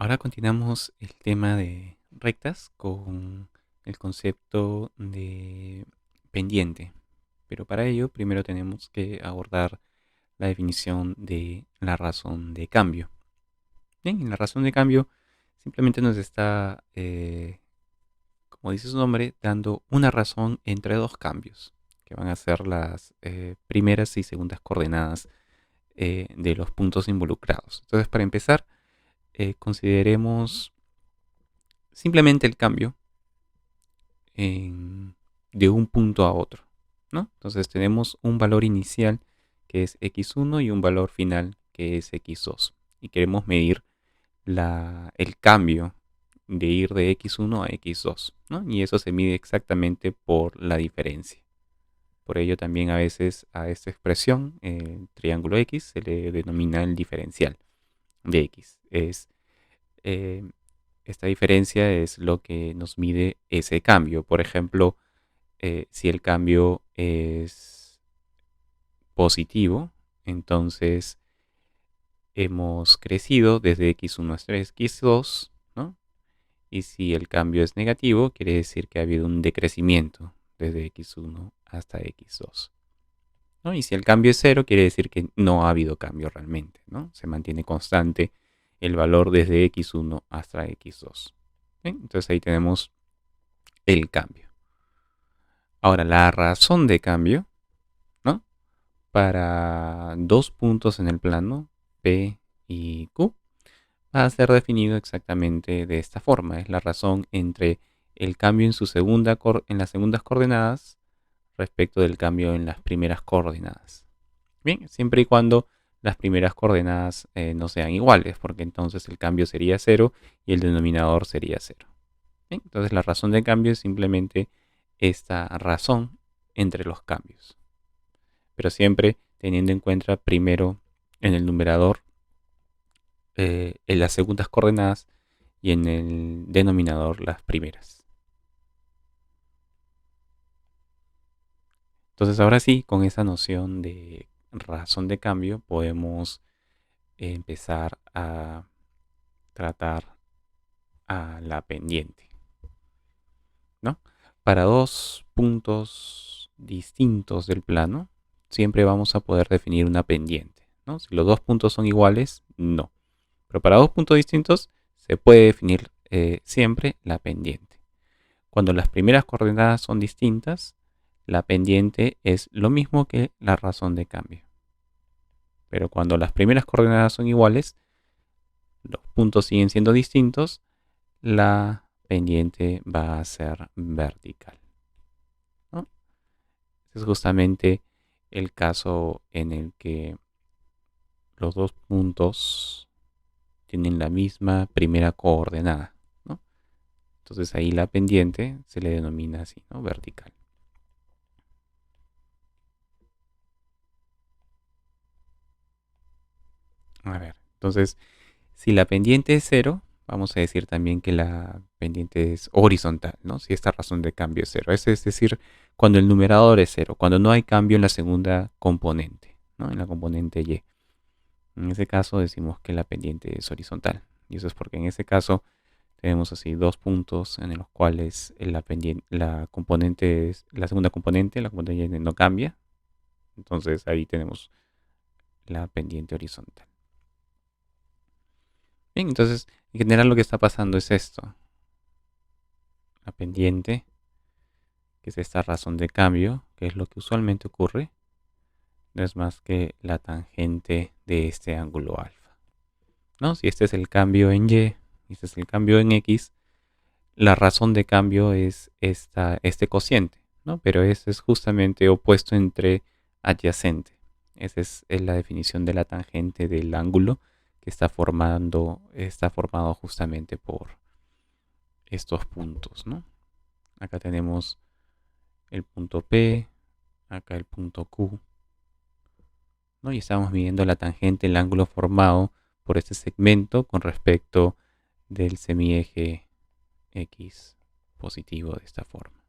Ahora continuamos el tema de rectas con el concepto de pendiente. Pero para ello primero tenemos que abordar la definición de la razón de cambio. Bien, en la razón de cambio simplemente nos está, como dice su nombre, dando una razón entre dos cambios, que van a ser las primeras y segundas coordenadas de los puntos involucrados. Entonces, para empezar, consideremos simplemente el cambio en- de un punto a otro, ¿no? Entonces tenemos un valor inicial que es x1 y un valor final que es x2. Y queremos medir el cambio de ir de x1 a x2, ¿no? Y eso se mide exactamente por la diferencia. Por ello también a veces a esta expresión, el triángulo x, se le denomina el diferencial de x. Eh, Esta diferencia es lo que nos mide ese cambio. Por ejemplo, si el cambio es positivo, entonces hemos crecido desde x1 hasta x2, ¿no? Y si el cambio es negativo, quiere decir que ha habido un decrecimiento desde x1 hasta x2, ¿no? Y si el cambio es cero, quiere decir que no ha habido cambio realmente, ¿no? Se mantiene constante el valor desde x1 hasta x2. ¿Bien? Entonces ahí tenemos el cambio. Ahora, la razón de cambio, ¿no? Para dos puntos en el plano, P y Q, va a ser definido exactamente de esta forma. Es la razón entre el cambio en, en las segundas coordenadas respecto del cambio en las primeras coordenadas. Bien, siempre y cuando las primeras coordenadas no sean iguales, porque entonces el cambio sería cero y el denominador sería cero. Bien, entonces la razón de cambio es simplemente esta razón entre los cambios, pero siempre teniendo en cuenta primero en el numerador en las segundas coordenadas y en el denominador las primeras. Entonces ahora sí, con esa noción de razón de cambio podemos empezar a tratar a la pendiente, ¿no? Para dos puntos distintos del plano, siempre vamos a poder definir una pendiente, ¿no? Si los dos puntos son iguales, no. Pero para dos puntos distintos se puede definir siempre la pendiente. Cuando las primeras coordenadas son distintas, la pendiente es lo mismo que la razón de cambio. Pero cuando las primeras coordenadas son iguales, los puntos siguen siendo distintos, la pendiente va a ser vertical, ¿no? Este es justamente el caso en el que los dos puntos tienen la misma primera coordenada, ¿no? Entonces ahí la pendiente se le denomina así, ¿no? Vertical. A ver, entonces si la pendiente es cero, vamos a decir también que la pendiente es horizontal, ¿no? Si esta razón de cambio es cero. Es decir, cuando el numerador es cero, cuando no hay cambio en la segunda componente, ¿no? En la componente y. En ese caso decimos que la pendiente es horizontal. Y eso es porque en ese caso tenemos así dos puntos en los cuales la componente es, la componente y no cambia. Entonces ahí tenemos la pendiente horizontal. Bien, entonces en general lo que está pasando es esto. La pendiente, que es esta razón de cambio, que es lo que usualmente ocurre, no es más que la tangente de este ángulo alfa, ¿no? Si este es el cambio en y, y este es el cambio en x, la razón de cambio es este cociente, ¿no? Pero ese es justamente opuesto entre adyacente. Esa es la definición de la tangente del ángulo que está formado justamente por estos puntos, ¿no? Acá tenemos el punto P, acá el punto Q, ¿no? Y estamos midiendo la tangente, el ángulo formado por este segmento con respecto del semieje X positivo de esta forma.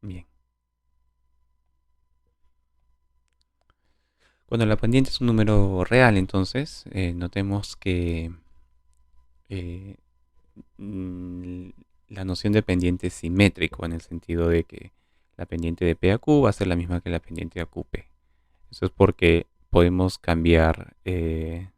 Bien. Cuando la pendiente es un número real, entonces, notemos que eh, mm, la noción de pendiente es simétrico en el sentido de que la pendiente de P a Q va a ser la misma que la pendiente de AQP. Eso es porque podemos cambiar de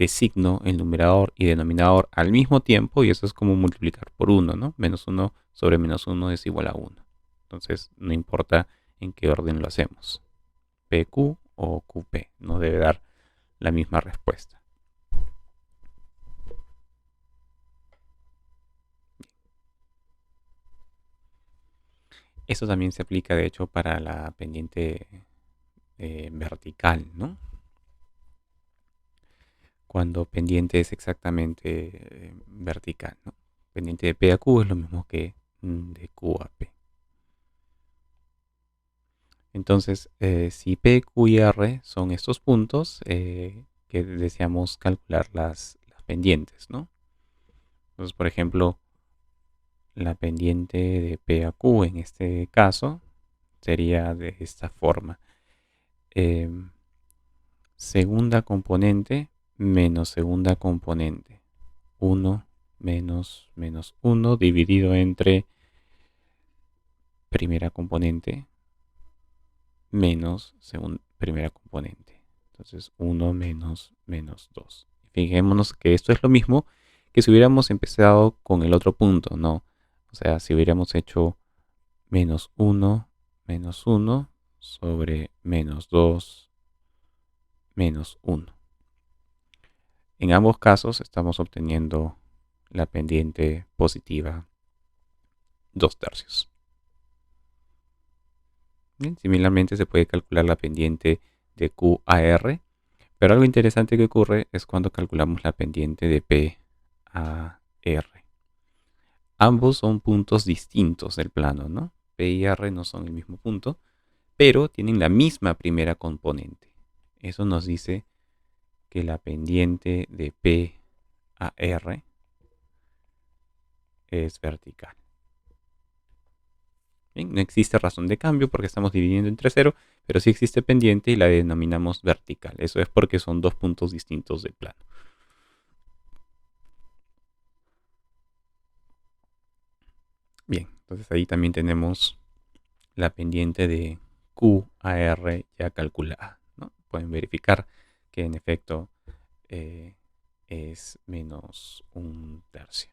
signo el numerador y denominador al mismo tiempo y eso es como multiplicar por uno, ¿no? Menos uno sobre menos uno es igual a uno. Entonces, no importa en qué orden lo hacemos. PQ o QP, no debe dar la misma respuesta. Eso también se aplica, de hecho, para la pendiente vertical, ¿no? Cuando pendiente es exactamente vertical, ¿no? Pendiente de P a Q es lo mismo que de Q a P. Entonces, si P, Q y R son estos puntos que deseamos calcular las pendientes, ¿no? Entonces, por ejemplo, la pendiente de P a Q en este caso sería de esta forma. Em, Segunda componente menos segunda componente. 1 menos 1 dividido entre primera componente menos primera componente. Entonces 1 menos 2. Fijémonos que esto es lo mismo que si hubiéramos empezado con el otro punto, ¿no? O sea, si hubiéramos hecho menos uno sobre menos 2 menos uno. En ambos casos estamos obteniendo la pendiente positiva 2 tercios. Bien, similarmente se puede calcular la pendiente de Q a R, pero algo interesante que ocurre es cuando calculamos la pendiente de P a R. Ambos son puntos distintos del plano, ¿no? P y R no son el mismo punto, pero tienen la misma primera componente. Eso nos dice que la pendiente de P a R es vertical. Bien, no existe razón de cambio porque estamos dividiendo entre cero, pero sí existe pendiente y la denominamos vertical. Eso es porque son dos puntos distintos del plano. Bien, entonces ahí también tenemos la pendiente de Q a R ya calculada, ¿no? Pueden verificar que en efecto es menos un tercio.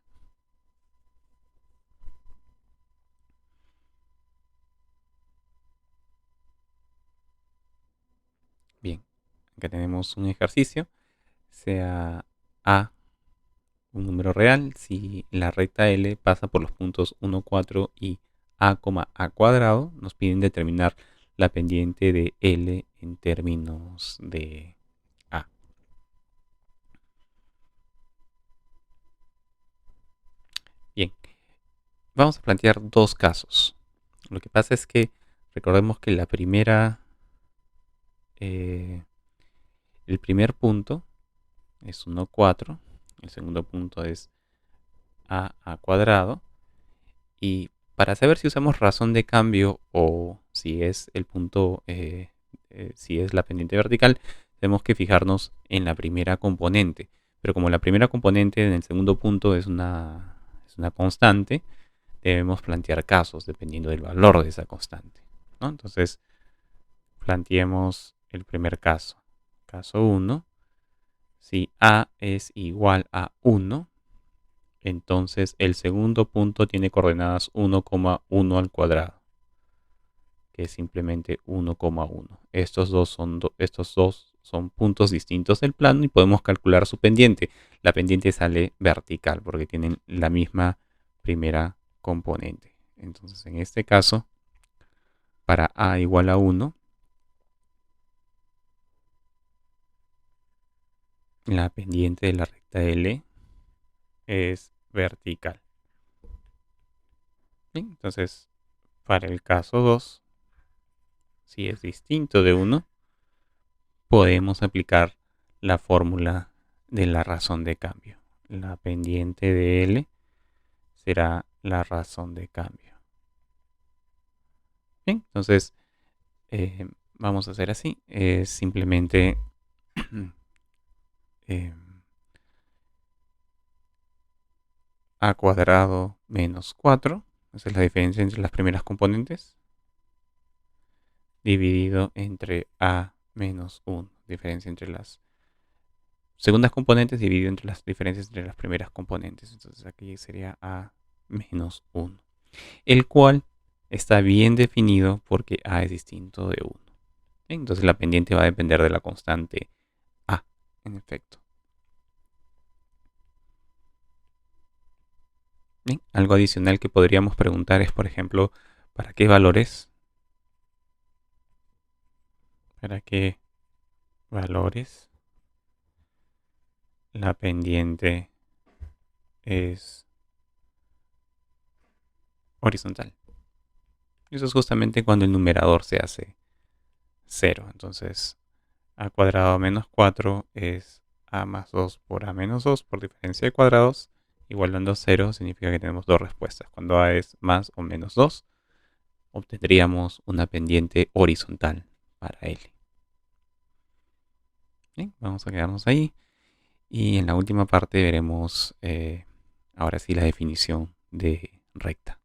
Bien, acá tenemos un ejercicio, sea A un número real, si la recta L pasa por los puntos 1, 4 y A, A cuadrado, nos piden determinar la pendiente de L en términos de A. Bien, vamos a plantear dos casos. Lo que pasa es que recordemos que el primer punto es 1, 4, el segundo punto es A cuadrado, y para saber si usamos razón de cambio o si es el punto, si es la pendiente vertical, tenemos que fijarnos en la primera componente. Pero como la primera componente en el segundo punto es una constante, debemos plantear casos dependiendo del valor de esa constante, ¿no? Entonces, planteemos el primer caso. Caso 1, si A es igual a 1, entonces el segundo punto tiene coordenadas 1,1 al cuadrado, que es simplemente 1,1. Estos dos son puntos distintos del plano y podemos calcular su pendiente. La pendiente sale vertical porque tienen la misma primera componente. Entonces en este caso, para A igual a 1, la pendiente de la recta L es vertical. Bien, entonces para el caso 2, si es distinto de 1, podemos aplicar la fórmula de la razón de cambio. La pendiente de L será la razón de cambio. Bien, entonces vamos a hacer así. Es simplemente eh, a cuadrado menos 4. Esa es la diferencia entre las primeras componentes. Dividido entre a menos 1. Diferencia entre las segundas componentes dividido entre las diferencias entre las primeras componentes. Entonces aquí sería a menos 1. El cual está bien definido porque a es distinto de 1. Entonces la pendiente va a depender de la constante a, en efecto. Bien, algo adicional que podríamos preguntar es, por ejemplo, ¿para qué valores? ¿Para qué valores la pendiente es horizontal? Eso es justamente cuando el numerador se hace 0. Entonces, a cuadrado menos 4 es a más 2 por a menos 2 por diferencia de cuadrados. Igualando 0 significa que tenemos dos respuestas. Cuando a es más o menos 2, obtendríamos una pendiente horizontal para L. Bien, vamos a quedarnos ahí. Y en la última parte veremos ahora sí la definición de recta.